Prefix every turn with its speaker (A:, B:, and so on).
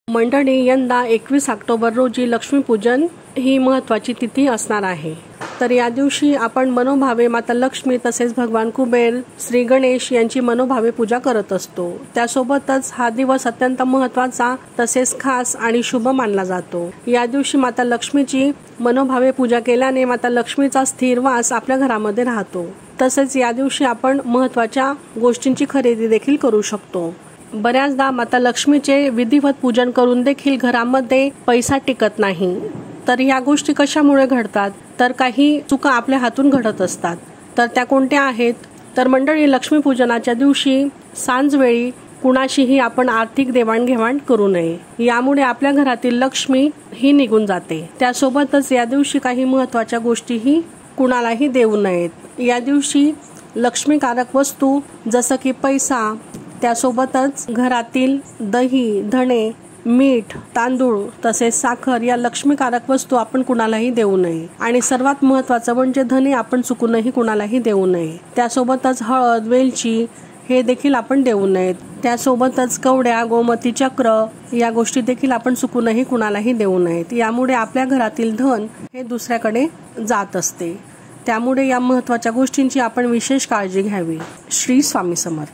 A: मंडळी, यंदा 21 ऑक्टोबर रोजी लक्ष्मीपूजन ही महत्त्वाची तिथी असणार आहे. तर या दिवशी आपण मनोभावे माता लक्ष्मी तसेच भगवान कुबेर, श्री गणेश यांची मनोभावे पूजा करत असतो. त्यासोबतच हा दिवस अत्यंत महत्त्वाचा तसेच खास आणि शुभ मानला जातो. या दिवशी माता लक्ष्मीची मनोभावे पूजा केल्याने माता लक्ष्मीचा स्थिर वास आपल्या घरामध्ये राहतो. तसेच या दिवशी आपण महत्त्वाच्या गोष्टींची खरेदी देखील करू शकतो. बऱ्याचदा माता लक्ष्मीचे विधिवत पूजन करून देखील घरामध्ये पैसा टिकत नाही. तर या गोष्टी कशामुळे घडतात? तर काही चुका आपल्या हातून घडत असतात. तर त्या कोणत्या आहेत? तर मंडळी, लक्ष्मीपूजनाच्या दिवशी सांजवेळी कुणाशीही आपण आर्थिक देवाणघेवाण करू नये. यामुळे आपल्या घरातील लक्ष्मी ही निघून जाते. त्यासोबतच या दिवशी काही महत्त्वाच्या गोष्टीही कुणालाही देऊ नयेत. या दिवशी लक्ष्मीकारक वस्तू जसं की पैसा, त्यासोबतच घरातील दही, धणे, मीठ, तांदूळ तसेच साखर या लक्ष्मीकारक वस्तू आपण कुणालाही देऊ नये. आणि सर्वात महत्त्वाचं म्हणजे धने आपण चुकूनही कुणालाही देऊ नये. त्यासोबतच हळद, वेलची हे देखील आपण देऊ नयेत. त्यासोबतच कवड्या, गोमती चक्र या गोष्टी देखील आपण चुकूनही कुणालाही देऊ नयेत. यामुळे आपल्या घरातील धन हे दुसऱ्याकडे जात असते. त्यामुळे या महत्त्वाच्या गोष्टींची आपण विशेष काळजी घ्यावी. श्री स्वामी समर्थ.